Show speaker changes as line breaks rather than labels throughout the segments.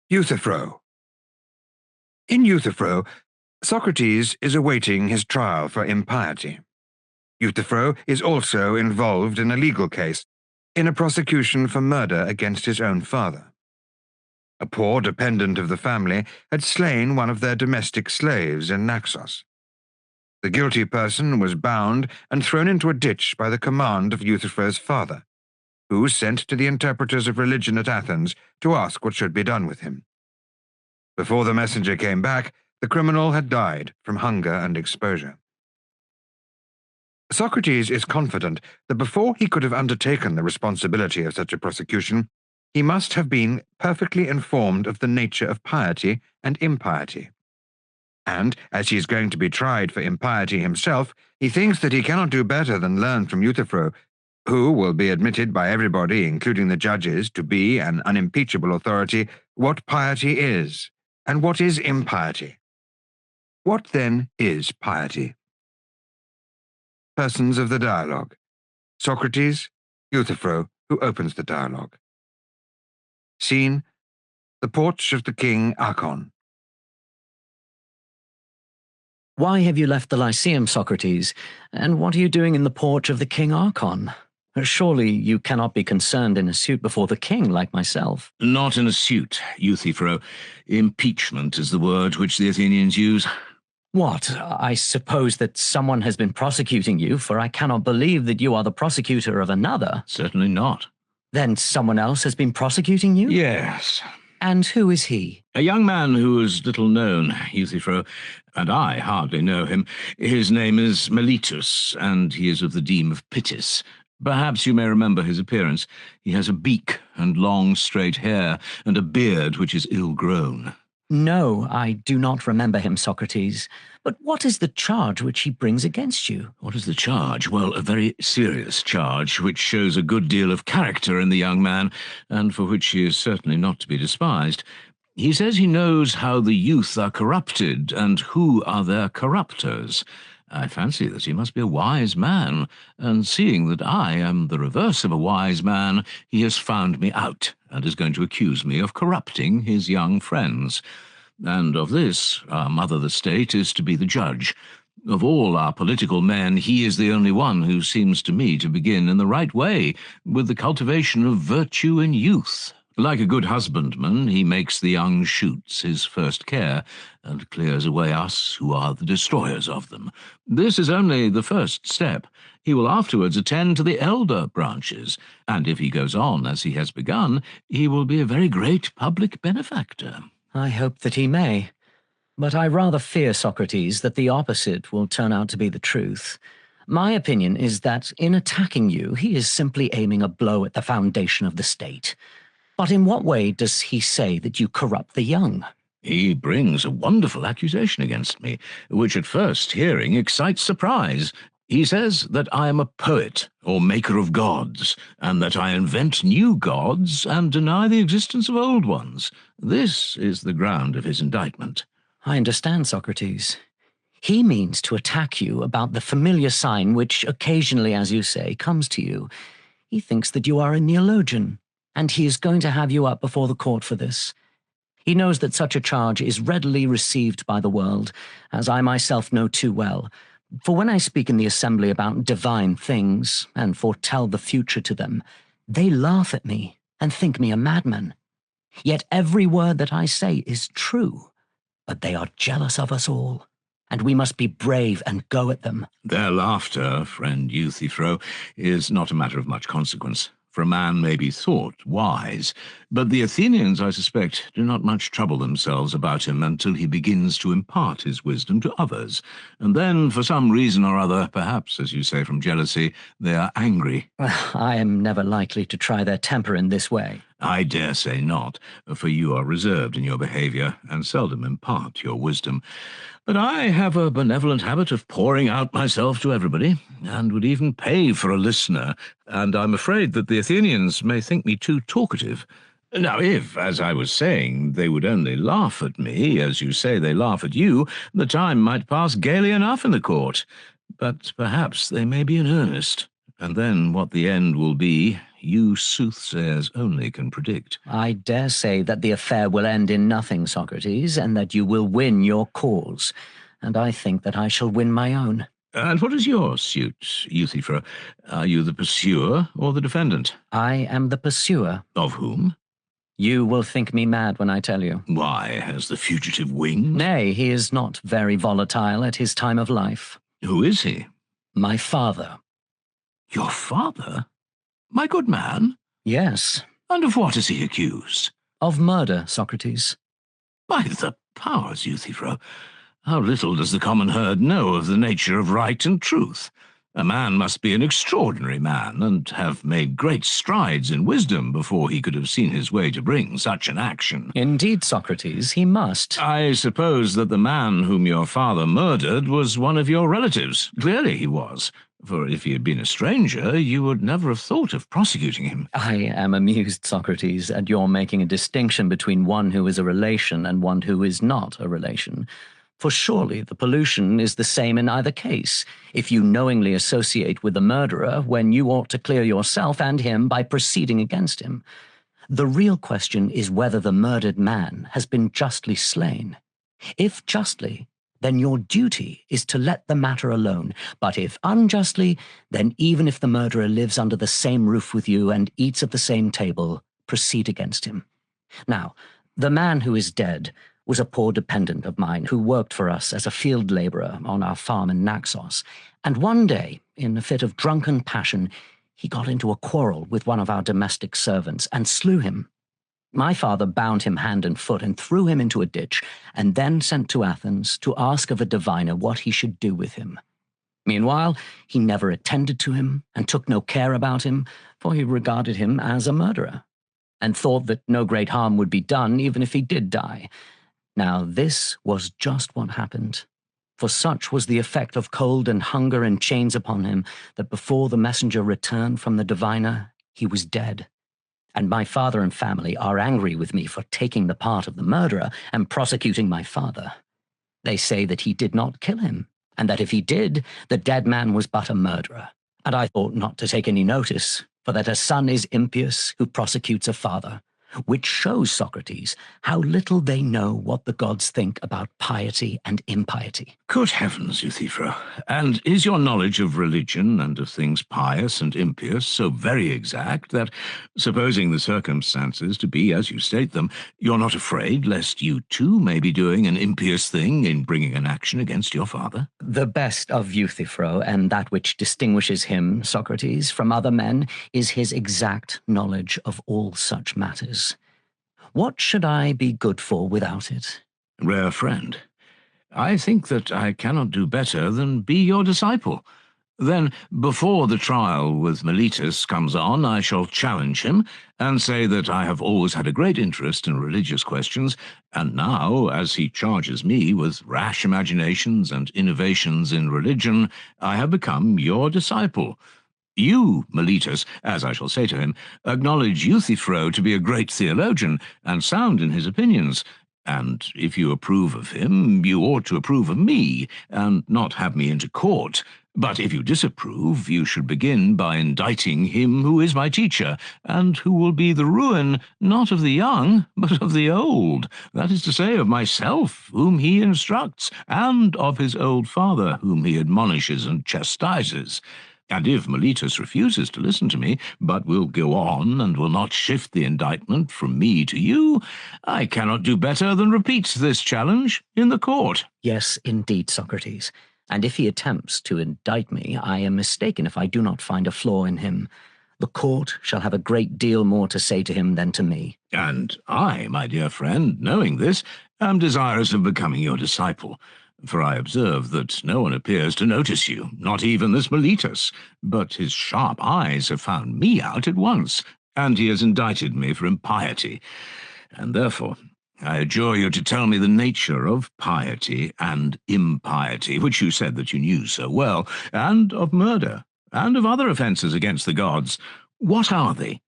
Euthyphro. In Euthyphro, Socrates is awaiting his trial for impiety. Euthyphro is also involved in a legal case, in a prosecution for murder against his own father. A poor dependent of the family had slain one of their domestic slaves in Naxos. The guilty person was bound and thrown into a ditch by the command of Euthyphro's father, who sent to the interpreters of religion at Athens to ask what should be done with him. Before the messenger came back, the criminal had died from hunger and exposure. Socrates is confident that before he could have undertaken the responsibility of such a prosecution, he must have been perfectly informed of the nature of piety and impiety. And, as he is going to be tried for impiety himself, he thinks that he cannot do better than learn from Euthyphro, who will be admitted by everybody, including the judges, to be an unimpeachable authority, what piety is, and what is impiety. What then is piety? Persons of the dialogue. Socrates, Euthyphro, who opens the dialogue. Scene: the porch of the king Archon.
Why have you left the Lyceum, Socrates, and what are you doing in the porch of the king Archon? Surely you cannot be concerned in a suit before the king like myself.
Not in a suit, Euthyphro. Impeachment is the word which the Athenians use.
What? I suppose that someone has been prosecuting you, for I cannot believe that you are the prosecutor of another.
Certainly not.
Then someone else has been prosecuting you?
Yes.
And who is he?
A young man who is little known, Euthyphro, and I hardly know him. His name is Meletus, and he is of the deme of Pitys. Perhaps you may remember his appearance. He has a beak and long straight hair, and a beard which is ill-grown.
No, I do not remember him, Socrates. But what is the charge which he brings against you?
What is the charge? Well, a very serious charge, which shows a good deal of character in the young man, and for which he is certainly not to be despised. He says he knows how the youth are corrupted, and who are their corruptors. I fancy that he must be a wise man, and seeing that I am the reverse of a wise man, he has found me out, and is going to accuse me of corrupting his young friends. And of this, our mother the state is to be the judge. Of all our political men, he is the only one who seems to me to begin in the right way, with the cultivation of virtue in youth. Like a good husbandman, he makes the young shoots his first care, and clears away us who are the destroyers of them. This is only the first step. He will afterwards attend to the elder branches, and if he goes on as he has begun, he will be a very great public benefactor.
I hope that he may. But I rather fear, Socrates, that the opposite will turn out to be the truth. My opinion is that in attacking you, he is simply aiming a blow at the foundation of the state. But in what way does he say that you corrupt the young?
He brings a wonderful accusation against me, which at first hearing excites surprise. He says that I am a poet, or maker of gods, and that I invent new gods and deny the existence of old ones. This is the ground of his indictment.
I understand, Socrates. He means to attack you about the familiar sign which occasionally, as you say, comes to you. He thinks that you are a neologian, and he is going to have you up before the court for this. He knows that such a charge is readily received by the world, as I myself know too well. For when I speak in the assembly about divine things, and foretell the future to them, they laugh at me and think me a madman. Yet every word that I say is true, but they are jealous of us all, and we must be brave and go at them.
Their laughter, friend Euthyphro, is not a matter of much consequence. For a man may be thought wise, but the Athenians, I suspect, do not much trouble themselves about him until he begins to impart his wisdom to others. And then, for some reason or other, perhaps, as you say, from jealousy, they are angry.
I am never likely to try their temper in this way.
I dare say not, for you are reserved in your behaviour, and seldom impart your wisdom. But I have a benevolent habit of pouring out myself to everybody, and would even pay for a listener, and I'm afraid that the Athenians may think me too talkative. Now, if, as I was saying, they would only laugh at me, as you say they laugh at you, the time might pass gaily enough in the court. But perhaps they may be in earnest, and then what the end will be, you soothsayers only can predict.
I dare say that the affair will end in nothing, Socrates, and that you will win your cause. And I think that I shall win my own.
And what is your suit, Euthyphro? Are you the pursuer or the defendant?
I am the pursuer.
Of whom?
You will think me mad when I tell you.
Why, has the fugitive wings?
Nay, he is not very volatile at his time of life.
Who is he?
My father.
Your father? My good man?
Yes.
And of what is he accused?
Of murder, Socrates.
By the powers, Euthyphro, how little does the common herd know of the nature of right and truth? A man must be an extraordinary man, and have made great strides in wisdom before he could have seen his way to bring such an action.
Indeed, Socrates, he must.
I suppose that the man whom your father murdered was one of your relatives. Clearly he was, for if he had been a stranger, you would never have thought of prosecuting him.
I am amused, Socrates, at your making a distinction between one who is a relation and one who is not a relation. For surely the pollution is the same in either case, if you knowingly associate with the murderer when you ought to clear yourself and him by proceeding against him. The real question is whether the murdered man has been justly slain. If justly, then your duty is to let the matter alone, but if unjustly, then even if the murderer lives under the same roof with you and eats at the same table, proceed against him. Now, the man who is dead was a poor dependent of mine who worked for us as a field labourer on our farm in Naxos, and one day, in a fit of drunken passion, he got into a quarrel with one of our domestic servants and slew him. My father bound him hand and foot and threw him into a ditch, and then sent to Athens to ask of a diviner what he should do with him. Meanwhile, he never attended to him and took no care about him, for he regarded him as a murderer, and thought that no great harm would be done even if he did die. Now this was just what happened, for such was the effect of cold and hunger and chains upon him that before the messenger returned from the diviner, he was dead. And my father and family are angry with me for taking the part of the murderer and prosecuting my father. They say that he did not kill him, and that if he did, the dead man was but a murderer. And I thought not to take any notice, for that a son is impious who prosecutes a father, which shows, Socrates, how little they know what the gods think about piety and impiety.
Good heavens, Euthyphro! And is your knowledge of religion and of things pious and impious so very exact that, supposing the circumstances to be as you state them, you're not afraid lest you too may be doing an impious thing in bringing an action against your father?
The best of Euthyphro, and that which distinguishes him, Socrates, from other men, is his exact knowledge of all such matters. What should I be good for without it?
Rare friend, I think that I cannot do better than be your disciple. Then, before the trial with Meletus comes on, I shall challenge him and say that I have always had a great interest in religious questions, and now, as he charges me with rash imaginations and innovations in religion, I have become your disciple. You, Meletus, as I shall say to him, acknowledge Euthyphro to be a great theologian and sound in his opinions, and if you approve of him, you ought to approve of me, and not have me into court. But if you disapprove, you should begin by indicting him who is my teacher, and who will be the ruin not of the young, but of the old, that is to say, of myself, whom he instructs, and of his old father, whom he admonishes and chastises. And if Meletus refuses to listen to me, but will go on and will not shift the indictment from me to you, I cannot do better than repeat this challenge in the court.
Yes, indeed, Socrates. And if he attempts to indict me, I am mistaken if I do not find a flaw in him. The court shall have a great deal more to say to him than to me.
And I, my dear friend, knowing this, am desirous of becoming your disciple. For I observe that no one appears to notice you, not even this Meletus, but his sharp eyes have found me out at once, and he has indicted me for impiety. And therefore I adjure you to tell me the nature of piety and impiety, which you said that you knew so well, and of murder, and of other offences against the gods. What are they?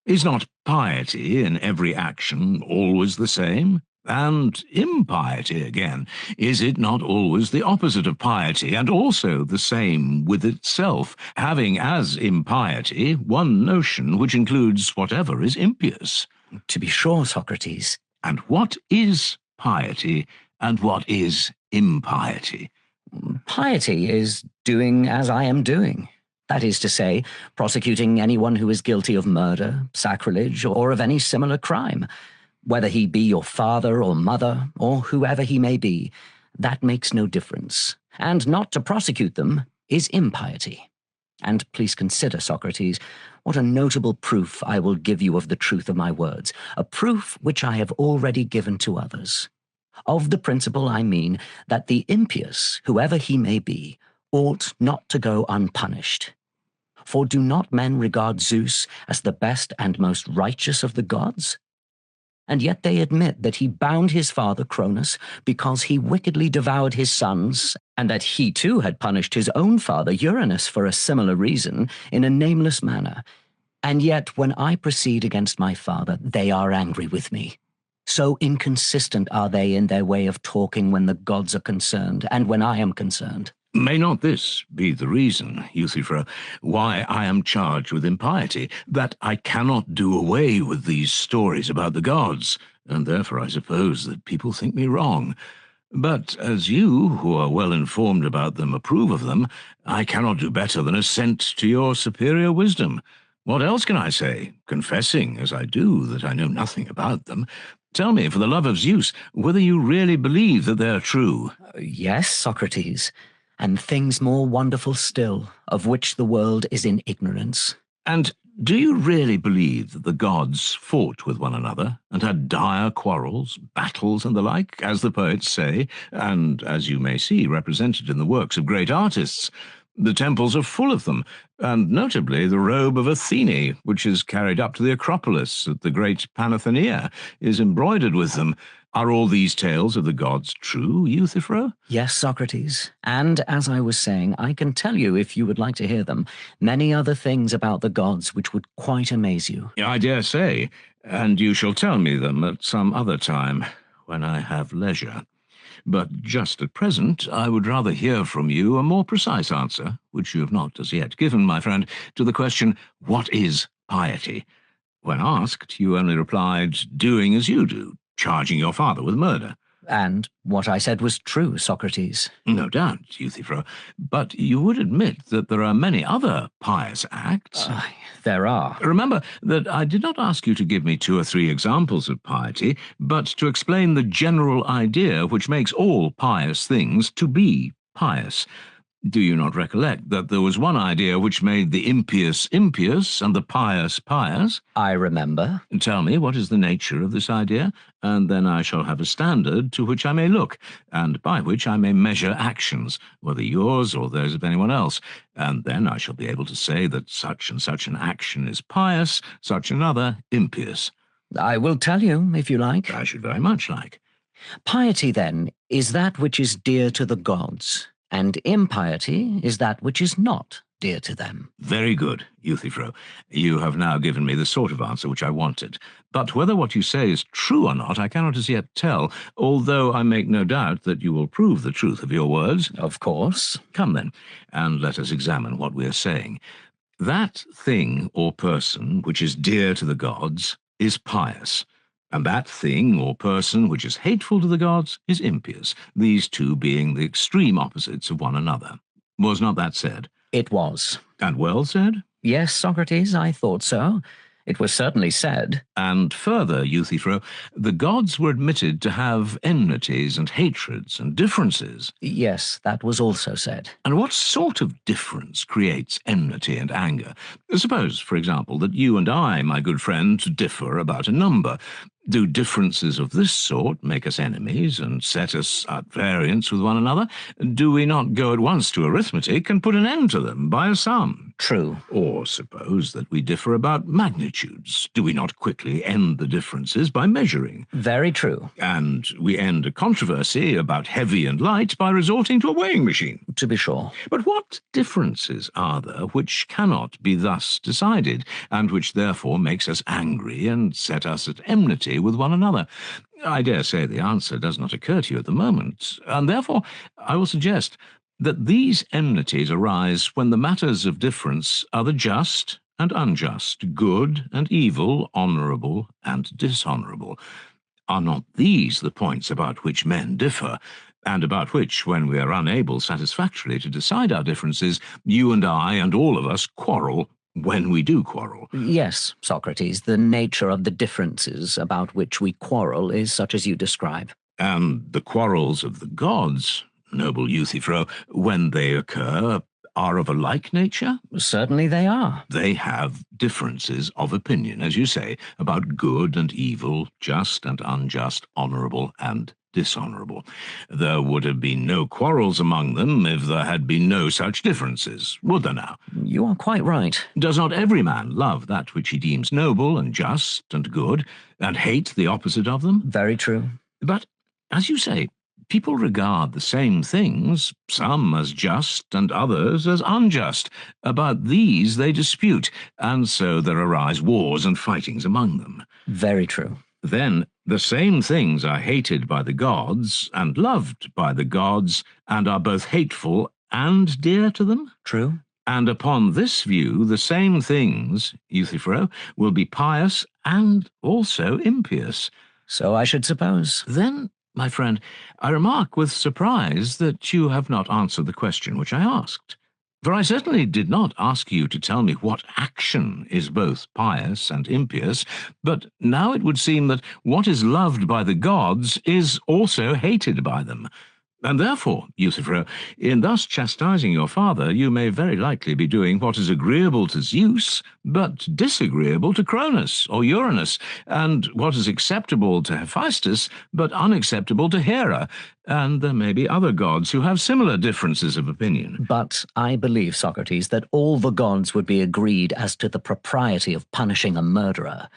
Is not piety in every action always the same? And impiety, again, is it not always the opposite of piety, and also the same with itself, having as impiety one notion which includes whatever is impious?
To be sure, Socrates.
And what is piety, and what is impiety?
Piety is doing as I am doing. That is to say, prosecuting anyone who is guilty of murder, sacrilege, or of any similar crime. Whether he be your father or mother, or whoever he may be, that makes no difference. And not to prosecute them is impiety. And please consider, Socrates, what a notable proof I will give you of the truth of my words, a proof which I have already given to others. Of the principle I mean that the impious, whoever he may be, ought not to go unpunished. For do not men regard Zeus as the best and most righteous of the gods? And yet they admit that he bound his father Cronus because he wickedly devoured his sons, and that he too had punished his own father Uranus for a similar reason in a nameless manner. And yet when I proceed against my father, they are angry with me. So inconsistent are they in their way of talking when the gods are concerned, and when I am concerned.
May not this be the reason, Euthyphro, why I am charged with impiety, that I cannot do away with these stories about the gods, and therefore I suppose that people think me wrong. But as you, who are well informed about them, approve of them, I cannot do better than assent to your superior wisdom. What else can I say, confessing, as I do, that I know nothing about them? Tell me, for the love of Zeus, whether you really believe that they are true.
Yes, Socrates, and things more wonderful still, of which the world is in ignorance.
And do you really believe that the gods fought with one another, and had dire quarrels, battles, and the like, as the poets say, and, as you may see, represented in the works of great artists? The temples are full of them, and notably the robe of Athene, which is carried up to the Acropolis at the great Panathenaea, is embroidered with them. Are all these tales of the gods true, Euthyphro?
Yes, Socrates, and as I was saying, I can tell you, if you would like to hear them, many other things about the gods which would quite amaze you.
I dare say, and you shall tell me them at some other time, when I have leisure. But just at present, I would rather hear from you a more precise answer, which you have not as yet given, my friend, to the question, what is piety? When asked, you only replied, doing as you do, charging your father with murder.
And what I said was true, Socrates.
No doubt, Euthyphro, but you would admit that there are many other pious acts.
There are.
Remember that I did not ask you to give me 2 or 3 examples of piety, but to explain the general idea which makes all pious things to be pious. Do you not recollect that there was one idea which made the impious impious and the pious pious?
I remember.
Tell me, what is the nature of this idea, and then I shall have a standard to which I may look, and by which I may measure actions, whether yours or those of anyone else, and then I shall be able to say that such and such an action is pious, such another impious.
I will tell you, if you like.
I should very much like.
Piety, then, is that which is dear to the gods, and impiety is that which is not dear to them.
Very good, Euthyphro. You have now given me the sort of answer which I wanted. But whether what you say is true or not, I cannot as yet tell, although I make no doubt that you will prove the truth of your words.
Of course.
Come then, and let us examine what we are saying. That thing or person which is dear to the gods is pious, and that thing or person which is hateful to the gods is impious, these two being the extreme opposites of one another. Was not that said?
It was.
And well said?
Yes, Socrates, I thought so. It was certainly said.
And further, Euthyphro, the gods were admitted to have enmities and hatreds and differences.
Yes, that was also said.
And what sort of difference creates enmity and anger? Suppose, for example, that you and I, my good friend, differ about a number. Do differences of this sort make us enemies and set us at variance with one another? Do we not go at once to arithmetic and put an end to them by a sum?
True.
Or suppose that we differ about magnitudes. Do we not quickly end the differences by measuring?
Very true.
And we end a controversy about heavy and light by resorting to a weighing machine.
To be sure.
But what differences are there which cannot be thus decided, and which therefore makes us angry and set us at enmity with one another? I dare say the answer does not occur to you at the moment, and therefore I will suggest that these enmities arise when the matters of difference are the just and unjust, good and evil, honourable and dishonourable. Are not these the points about which men differ, and about which, when we are unable satisfactorily to decide our differences, you and I and all of us quarrel when we do quarrel?
Yes, Socrates, the nature of the differences about which we quarrel is such as you describe.
And the quarrels of the gods, noble Euthyphro, when they occur, are of a like nature?
Certainly they are.
They have differences of opinion, as you say, about good and evil, just and unjust, honourable and dishonourable. There would have been no quarrels among them if there had been no such differences, would there now?
You are quite right.
Does not every man love that which he deems noble and just and good, and hate the opposite of them?
Very true.
But, as you say, people regard the same things, some as just and others as unjust. About these they dispute, and so there arise wars and fightings among them.
Very true.
Then the same things are hated by the gods and loved by the gods, and are both hateful and dear to them?
True.
And upon this view, the same things, Euthyphro, will be pious and also impious.
So I should suppose.
Then, my friend, I remark with surprise that you have not answered the question which I asked. For I certainly did not ask you to tell me what action is both pious and impious, but now it would seem that what is loved by the gods is also hated by them. And therefore, Euthyphro, in thus chastising your father, you may very likely be doing what is agreeable to Zeus, but disagreeable to Cronus or Uranus, and what is acceptable to Hephaestus, but unacceptable to Hera, and there may be other gods who have similar differences of opinion.
But I believe, Socrates, that all the gods would be agreed as to the propriety of punishing a murderer.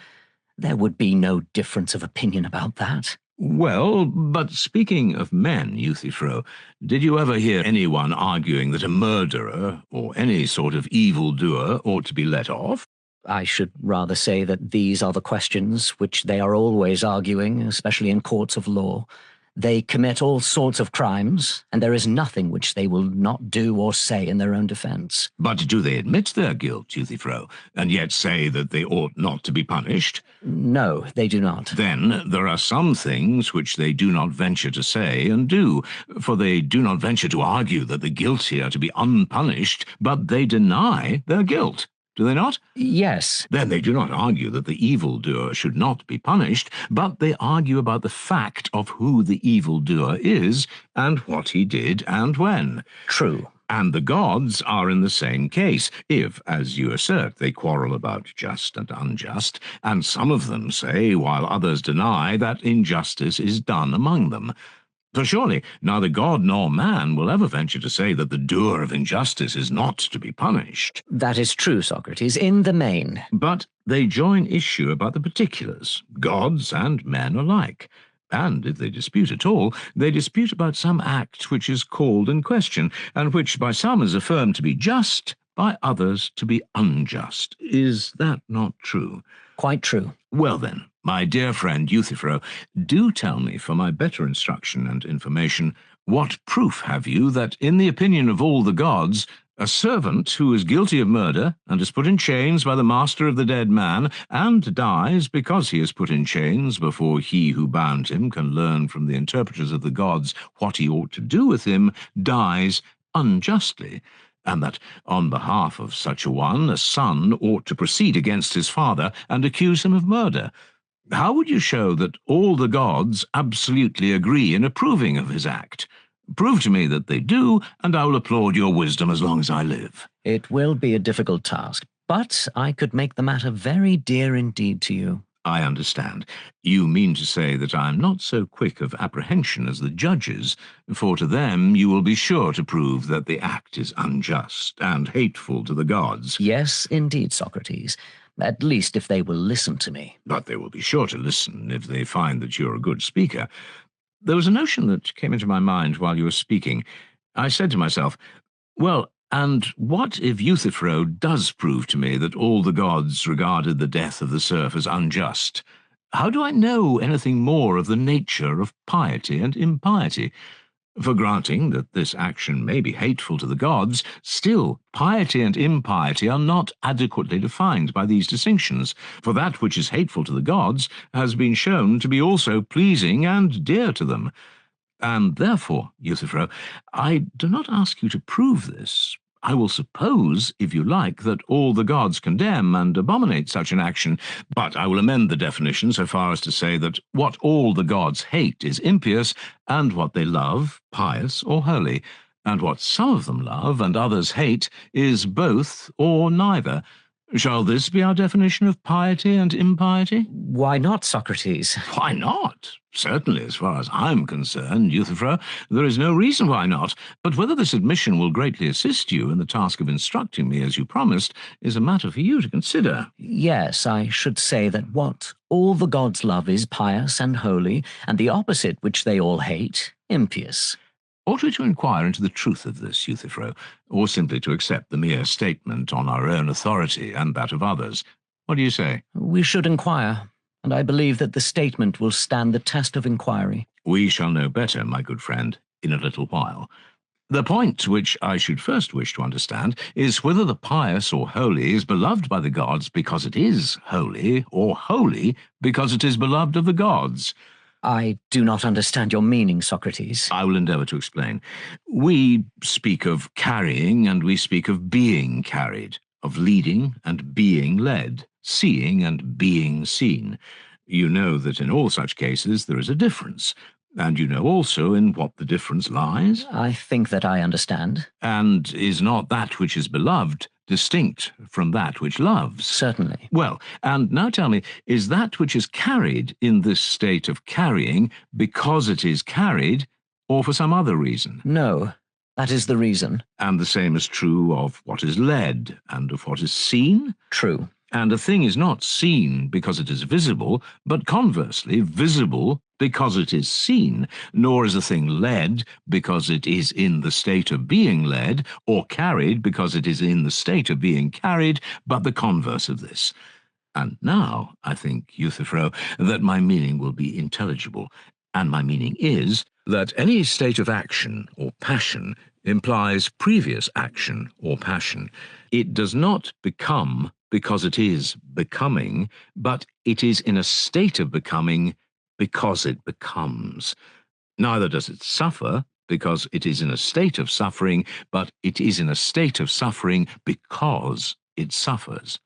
There would be no difference of opinion about that.
Well, but speaking of men, Euthyphro, did you ever hear anyone arguing that a murderer, or any sort of evildoer, ought to be let off?
I should rather say that these are the questions which they are always arguing, especially in courts of law. They commit all sorts of crimes, and there is nothing which they will not do or say in their own defense.
But do they admit their guilt, Euthyphro, and yet say that they ought not to be punished?
No, they do not.
Then there are some things which they do not venture to say and do, for they do not venture to argue that the guilty are to be unpunished, but they deny their guilt. Do they not?
Yes.
Then they do not argue that the evildoer should not be punished, but they argue about the fact of who the evildoer is, and what he did and when.
True.
And the gods are in the same case, if, as you assert, they quarrel about just and unjust, and some of them say, while others deny, that injustice is done among them. For surely neither God nor man will ever venture to say that the doer of injustice is not to be punished.
That is true, Socrates, in the main.
But they join issue about the particulars, gods and men alike. And if they dispute at all, they dispute about some act which is called in question, and which by some is affirmed to be just, by others to be unjust. Is that not true?
Quite true.
Well then, my dear friend Euthyphro, do tell me, for my better instruction and information, what proof have you that, in the opinion of all the gods, a servant who is guilty of murder and is put in chains by the master of the dead man, and dies because he is put in chains before he who bound him can learn from the interpreters of the gods what he ought to do with him, dies unjustly, and that, on behalf of such a one, a son ought to proceed against his father and accuse him of murder? How would you show that all the gods absolutely agree in approving of his act? Prove to me that they do, and I will applaud your wisdom as long as I live.
It will be a difficult task, but I could make the matter very dear indeed to you.
I understand. You mean to say that I am not so quick of apprehension as the judges, for to them you will be sure to prove that the act is unjust and hateful to the gods.
Yes, indeed, Socrates. At least if they will listen to me.
But they will be sure to listen if they find that you're a good speaker. There was a notion that came into my mind while you were speaking. I said to myself, well, and what if Euthyphro does prove to me that all the gods regarded the death of the serf as unjust? How do I know anything more of the nature of piety and impiety? For granting that this action may be hateful to the gods, still piety and impiety are not adequately defined by these distinctions, for that which is hateful to the gods has been shown to be also pleasing and dear to them. And therefore, Euthyphro, I do not ask you to prove this. I will suppose, if you like, that all the gods condemn and abominate such an action, but I will amend the definition so far as to say that what all the gods hate is impious, and what they love, pious or holy, and what some of them love and others hate is both or neither. Shall this be our definition of piety and impiety?
Why not, Socrates?
Why not? Certainly, as far as I'm concerned, Euthyphro, there is no reason why not. But whether this admission will greatly assist you in the task of instructing me as you promised is a matter for you to consider.
Yes, I should say that what all the gods love is pious and holy, and the opposite, which they all hate, impious.
Ought we to inquire into the truth of this, Euthyphro, or simply to accept the mere statement on our own authority and that of others? What do you say?
We should inquire, and I believe that the statement will stand the test of inquiry.
We shall know better, my good friend, in a little while. The point which I should first wish to understand is whether the pious or holy is beloved by the gods because it is holy, or holy because it is beloved of the gods.
I do not understand your meaning, Socrates.
I will endeavour to explain. We speak of carrying and we speak of being carried, of leading and being led, seeing and being seen. You know that in all such cases there is a difference, and you know also in what the difference lies.
I think that I understand.
And is not that which is beloved distinct from that which loves?
Certainly.
Well, and now tell me, is that which is carried in this state of carrying because it is carried, or for some other reason?
No, that is the reason.
And the same is true of what is led and of what is seen?
True.
And a thing is not seen because it is visible, but conversely, visible because it is seen, nor is a thing led because it is in the state of being led, or carried because it is in the state of being carried, but the converse of this. And now, I think, Euthyphro, that my meaning will be intelligible, and my meaning is that any state of action or passion implies previous action or passion. It does not become because it is becoming, but it is in a state of becoming because it becomes. Neither does it suffer because it is in a state of suffering, but it is in a state of suffering because it suffers.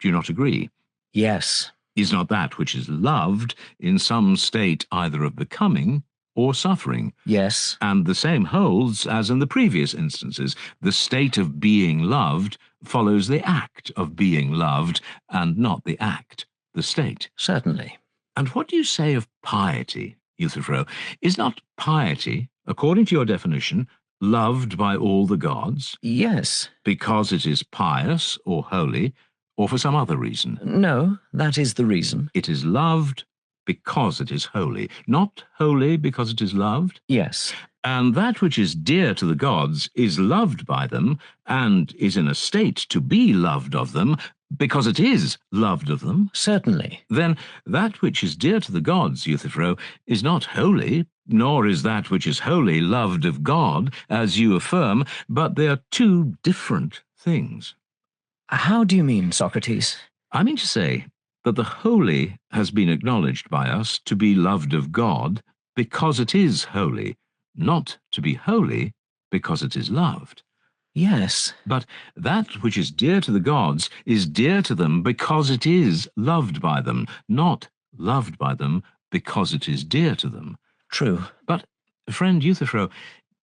Do you not agree?
Yes.
Is not that which is loved in some state either of becoming or suffering?
Yes.
And the same holds as in the previous instances. The state of being loved follows the act of being loved, and not the act, the state.
Certainly.
And what do you say of piety, Euthyphro? Is not piety, according to your definition, loved by all the gods?
Yes.
Because it is pious or holy, or for some other reason?
No, that is the reason.
It is loved because it is holy, not holy because it is loved?
Yes.
And that which is dear to the gods is loved by them, and is in a state to be loved of them, because it is loved of them.
Certainly.
Then that which is dear to the gods, Euthyphro, is not holy, nor is that which is holy loved of God, as you affirm, but they are two different things.
How do you mean, Socrates?
I mean to say that the holy has been acknowledged by us to be loved of God because it is holy, not to be holy because it is loved.
Yes.
But that which is dear to the gods is dear to them because it is loved by them, not loved by them because it is dear to them.
True.
But, friend Euthyphro,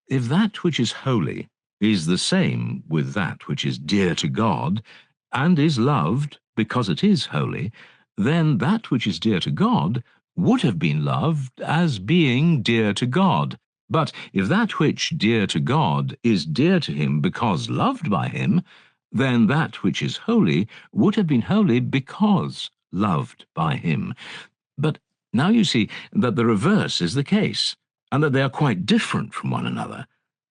if that which is holy is the same with that which is dear to God, and is loved because it is holy, then that which is dear to God would have been loved as being dear to God. But if that which dear to God is dear to him because loved by him, then that which is holy would have been holy because loved by him. But now you see that the reverse is the case, and that they are quite different from one another.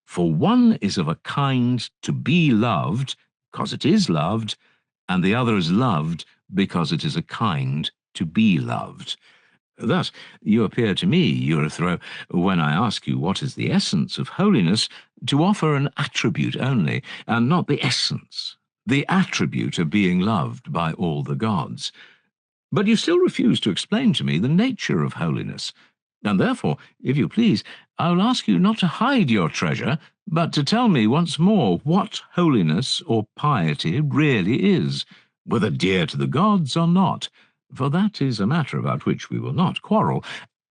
For one is of a kind to be loved, because it is loved, and the other is loved because it is a kind to be loved. Thus, you appear to me, Euthyphro, when I ask you what is the essence of holiness, to offer an attribute only, and not the essence, the attribute of being loved by all the gods. But you still refuse to explain to me the nature of holiness, and therefore, if you please, I will ask you not to hide your treasure, but to tell me once more what holiness or piety really is, whether dear to the gods or not, for that is a matter about which we will not quarrel,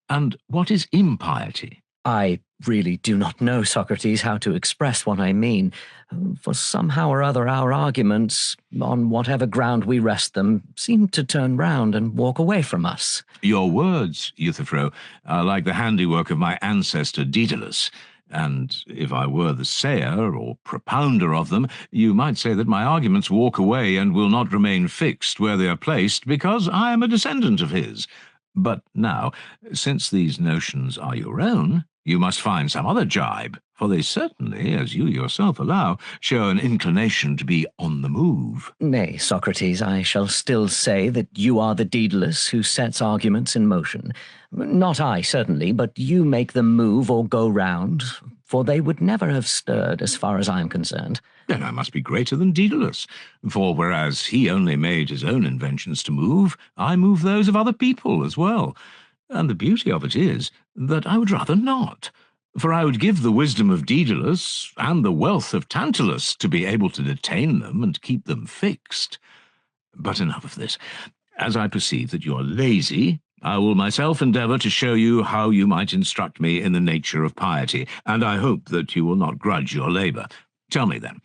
and what is impiety.
I really do not know, Socrates, how to express what I mean, for somehow or other our arguments, on whatever ground we rest them, seem to turn round and walk away from us.
Your words, Euthyphro, are like the handiwork of my ancestor Daedalus, and if I were the sayer or propounder of them, you might say that my arguments walk away and will not remain fixed where they are placed, because I am a descendant of his. But now, since these notions are your own, you must find some other jibe, for they certainly, as you yourself allow, show an inclination to be on the move.
Nay, Socrates, I shall still say that you are the Daedalus who sets arguments in motion. Not I, certainly, but you make them move or go round, for they would never have stirred as far as I am concerned.
Then I must be greater than Daedalus, for whereas he only made his own inventions to move, I move those of other people as well. And the beauty of it is that I would rather not, for I would give the wisdom of Daedalus and the wealth of Tantalus to be able to detain them and keep them fixed. But enough of this. As I perceive that you are lazy, I will myself endeavour to show you how you might instruct me in the nature of piety, and I hope that you will not grudge your labour. Tell me then,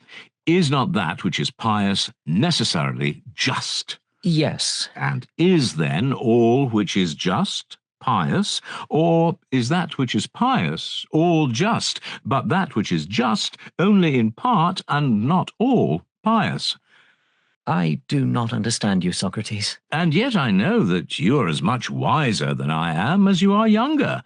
is not that which is pious necessarily just?
Yes.
And is then all which is just pious, or is that which is pious all just, but that which is just only in part and not all pious?
I do not understand you, Socrates.
And yet I know that you are as much wiser than I am as you are younger.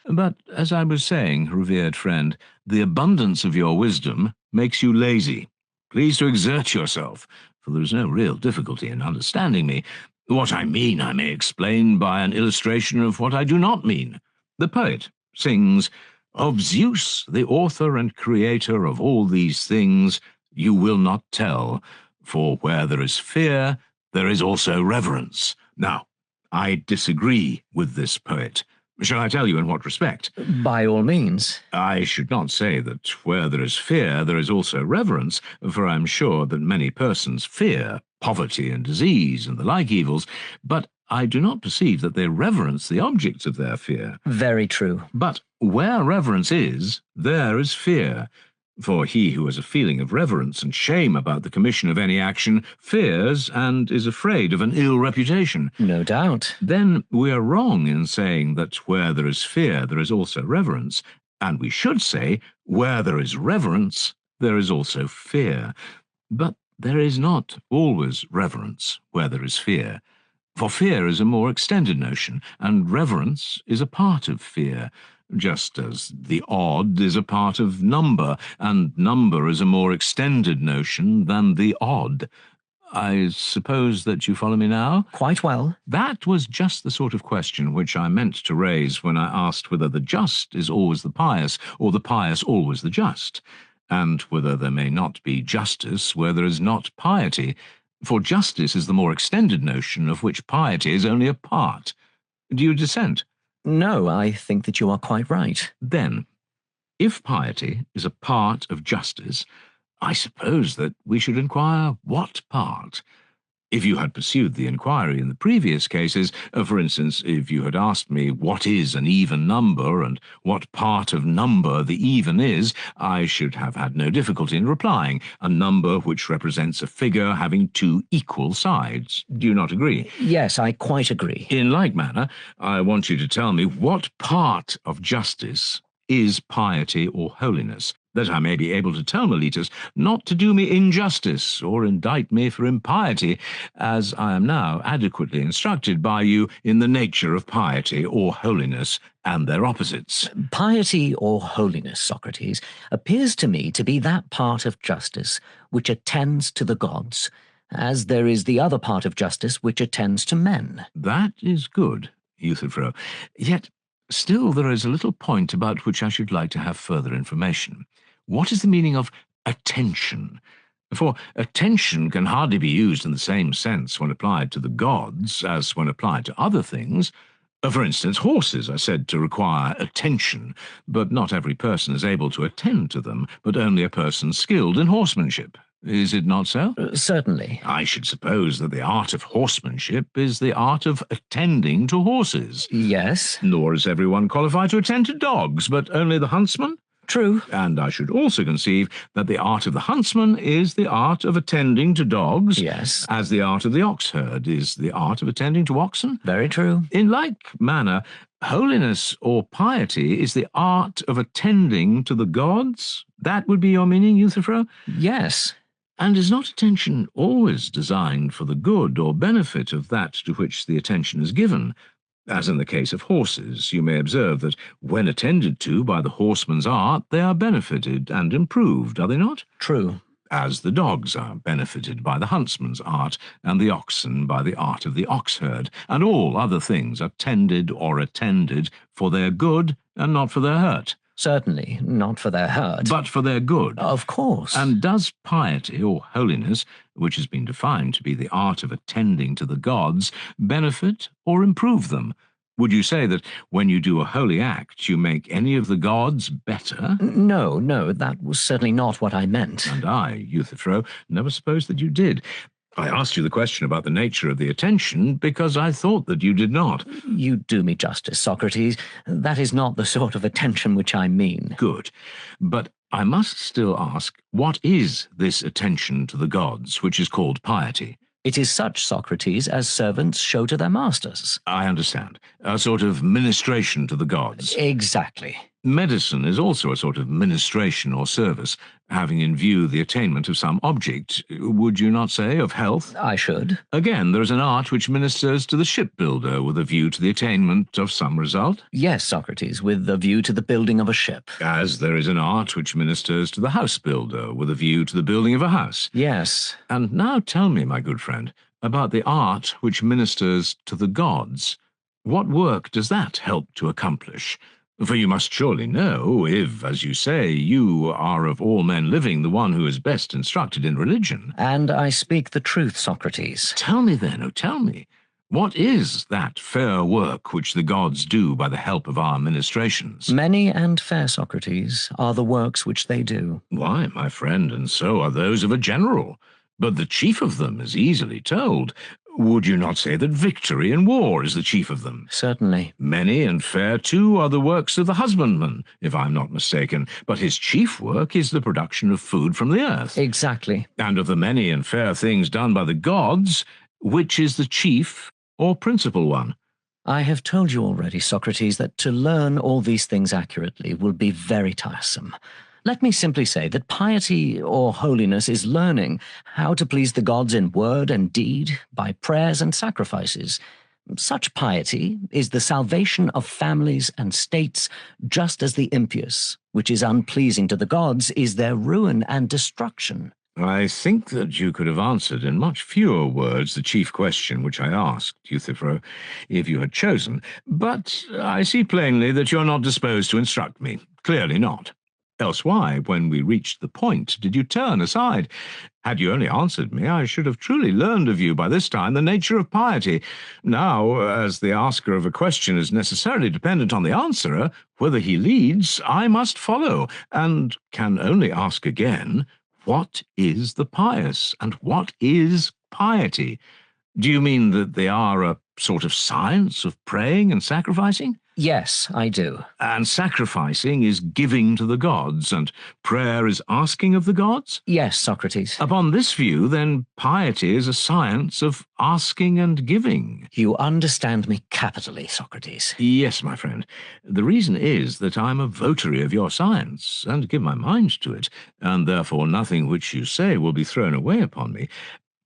But as I was saying, revered friend, the abundance of your wisdom makes you lazy. Please to exert yourself, for there is no real difficulty in understanding me. What I mean I may explain by an illustration of what I do not mean. The poet sings, "Of Zeus, the author and creator of all these things, you will not tell, for where there is fear, there is also reverence." Now, I disagree with this poet. Shall I tell you in what respect?
By all means.
I should not say that where there is fear, there is also reverence, for I am sure that many persons fear poverty and disease and the like evils, but I do not perceive that they reverence the objects of their fear.
Very true.
But where reverence is, there is fear. For he who has a feeling of reverence and shame about the commission of any action fears and is afraid of an ill reputation.
No doubt.
Then we are wrong in saying that where there is fear, there is also reverence, and we should say, where there is reverence, there is also fear. But there is not always reverence where there is fear, for fear is a more extended notion, and reverence is a part of fear, just as the odd is a part of number, and number is a more extended notion than the odd. I suppose that you follow me now?
Quite well.
That was just the sort of question which I meant to raise when I asked whether the just is always the pious, or the pious always the just, and whether there may not be justice where there is not piety, for justice is the more extended notion of which piety is only a part. Do you dissent?
No, I think that you are quite right.
Then, if piety is a part of justice, I suppose that we should inquire what part. If you had pursued the inquiry in the previous cases, for instance, if you had asked me what is an even number and what part of number the even is, I should have had no difficulty in replying. A number which represents a figure having two equal sides. Do you not agree?
Yes, I quite agree.
In like manner, I want you to tell me what part of justice is piety or holiness, that I may be able to tell Meletus not to do me injustice or indict me for impiety, as I am now adequately instructed by you in the nature of piety or holiness and their opposites.
Piety or holiness, Socrates, appears to me to be that part of justice which attends to the gods, as there is the other part of justice which attends to men.
That is good, Euthyphro. Yet still there is a little point about which I should like to have further information. What is the meaning of attention? For attention can hardly be used in the same sense when applied to the gods as when applied to other things. For instance, horses are said to require attention, but not every person is able to attend to them, but only a person skilled in horsemanship. Is it not so?
Certainly.
I should suppose that the art of horsemanship is the art of attending to horses.
Yes.
Nor is everyone qualified to attend to dogs, but only the huntsman.
True.
And I should also conceive that the art of the huntsman is the art of attending to dogs,
Yes.
as the art of the oxherd is the art of attending to oxen.
Very true.
In like manner, holiness or piety is the art of attending to the gods. That would be your meaning, Euthyphro?
Yes.
And is not attention always designed for the good or benefit of that to which the attention is given? As in the case of horses, you may observe that when attended to by the horseman's art, they are benefited and improved, are they not?
True.
As the dogs are benefited by the huntsman's art, and the oxen by the art of the oxherd, and all other things are tended or attended for their good and not for their hurt.
Certainly, not for their hurt.
But for their good.
Of course.
And does piety or holiness, which has been defined to be the art of attending to the gods, benefit or improve them? Would you say that when you do a holy act, you make any of the gods better?
No, that was certainly not what I meant.
And I, Euthyphro, never supposed that you did. I asked you the question about the nature of the attention because I thought that you did not.
You do me justice, Socrates. That is not the sort of attention which I mean.
Good. But I must still ask, what is this attention to the gods, which is called piety?
It is such, Socrates, as servants show to their masters.
I understand. A sort of ministration to the gods.
Exactly.
Medicine is also a sort of ministration or service, having in view the attainment of some object, would you not say, of health?
I should.
Again, there is an art which ministers to the shipbuilder with a view to the attainment of some result.
Yes, Socrates, with a view to the building of a ship.
As there is an art which ministers to the house builder with a view to the building of a house.
Yes.
And now tell me, my good friend, about the art which ministers to the gods. What work does that help to accomplish? For you must surely know, if, as you say, you are of all men living the one who is best instructed in religion.
And I speak the truth, Socrates.
Tell me then, oh tell me, what is that fair work which the gods do by the help of our ministrations?
Many and fair, Socrates, are the works which they do.
Why, my friend, and so are those of a general. But the chief of them is easily told. Would you not say that victory in war is the chief of them?
Certainly.
Many and fair, too, are the works of the husbandman, if I'm not mistaken, but his chief work is the production of food from the earth.
Exactly.
And of the many and fair things done by the gods, which is the chief or principal one?
I have told you already, Socrates, that to learn all these things accurately will be very tiresome. Let me simply say that piety or holiness is learning how to please the gods in word and deed by prayers and sacrifices. Such piety is the salvation of families and states, just as the impious, which is unpleasing to the gods, is their ruin and destruction.
I think that you could have answered in much fewer words the chief question which I asked, Euthyphro, if you had chosen. But I see plainly that you're not disposed to instruct me. Clearly not. Else why, when we reached the point, did you turn aside? Had you only answered me, I should have truly learned of you by this time the nature of piety. Now, as the asker of a question is necessarily dependent on the answerer, whither he leads, I must follow, and can only ask again, what is the pious, and what is piety. Do you mean that they are a sort of science of praying and sacrificing?
Yes, I do.
And sacrificing is giving to the gods, and prayer is asking of the gods?
Yes, Socrates.
Upon this view, then, piety is a science of asking and giving.
You understand me capitally, Socrates.
Yes, my friend. The reason is that I'm a votary of your science, and give my mind to it, and therefore nothing which you say will be thrown away upon me.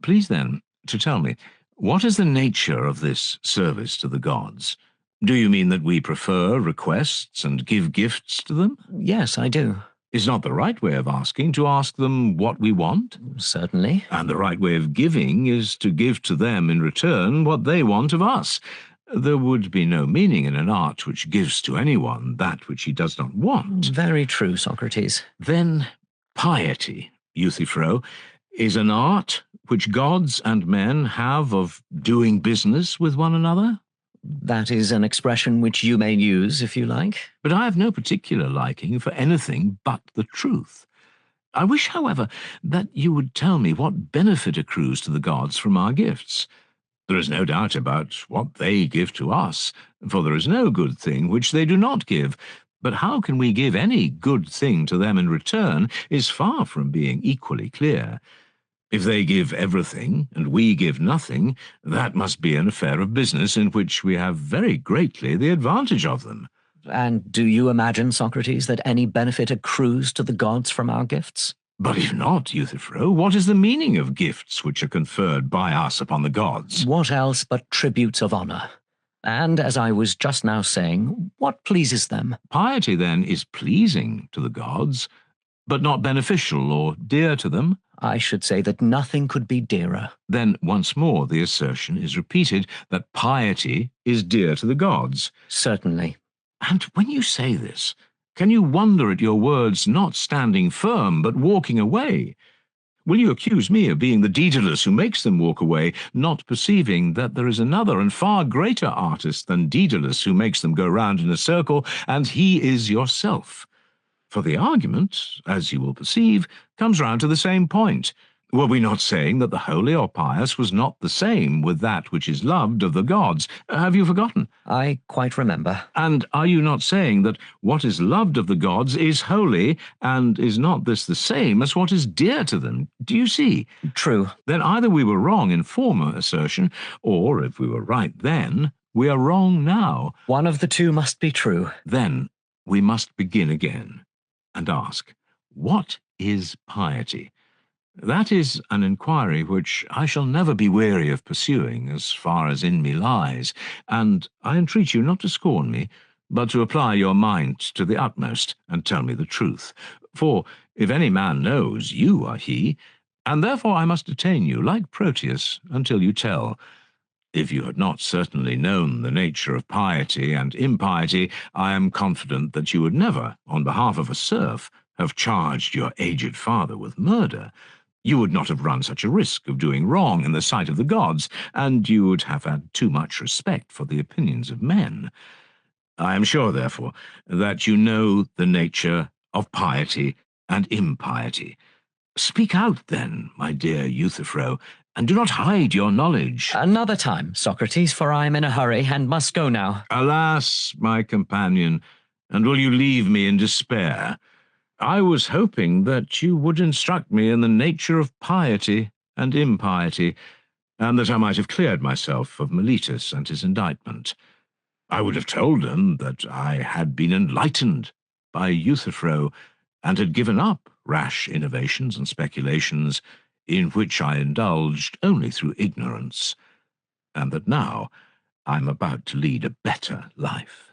Please, then, to tell me, what is the nature of this service to the gods? Do you mean that we prefer requests and give gifts to them?
Yes, I do.
Is not the right way of asking to ask them what we want?
Certainly.
And the right way of giving is to give to them in return what they want of us. There would be no meaning in an art which gives to anyone that which he does not want.
Very true, Socrates.
Then piety, Euthyphro, is an art which gods and men have of doing business with one another?
That is an expression which you may use, if you like.
But I have no particular liking for anything but the truth. I wish, however, that you would tell me what benefit accrues to the gods from our gifts. There is no doubt about what they give to us, for there is no good thing which they do not give. But how can we give any good thing to them in return is far from being equally clear. If they give everything, and we give nothing, that must be an affair of business in which we have very greatly the advantage of them.
And do you imagine, Socrates, that any benefit accrues to the gods from our gifts?
But if not, Euthyphro, what is the meaning of gifts which are conferred by us upon the gods?
What else but tributes of honor? And, as I was just now saying, what pleases them?
Piety, then, is pleasing to the gods, but not beneficial or dear to them?
I should say that nothing could be dearer.
Then once more the assertion is repeated that piety is dear to the gods.
Certainly.
And when you say this, can you wonder at your words not standing firm but walking away? Will you accuse me of being the Daedalus who makes them walk away, not perceiving that there is another and far greater artist than Daedalus who makes them go round in a circle, and he is yourself? For the argument, as you will perceive, comes round to the same point. Were we not saying that the holy or pious was not the same with that which is loved of the gods? Have you forgotten?
I quite remember.
And are you not saying that what is loved of the gods is holy, and is not this the same as what is dear to them? Do you see?
True.
Then either we were wrong in former assertion, or if we were right then, we are wrong now.
One of the two must be true.
Then we must begin again and ask, what is piety? That is an inquiry which I shall never be weary of pursuing as far as in me lies, and I entreat you not to scorn me, but to apply your mind to the utmost and tell me the truth. For if any man knows, you are he, and therefore I must detain you like Proteus until you tell. If you had not certainly known the nature of piety and impiety, I am confident that you would never, on behalf of a serf, have charged your aged father with murder. You would not have run such a risk of doing wrong in the sight of the gods, and you would have had too much respect for the opinions of men. I am sure, therefore, that you know the nature of piety and impiety. Speak out, then, my dear Euthyphro, and do not hide your knowledge.
Another time, Socrates, for I am in a hurry and must go now.
Alas, my companion, and will you leave me in despair? I was hoping that you would instruct me in the nature of piety and impiety, and that I might have cleared myself of Meletus and his indictment. I would have told them that I had been enlightened by Euthyphro, and had given up rash innovations and speculations in which I indulged only through ignorance, and that now I'm about to lead a better life.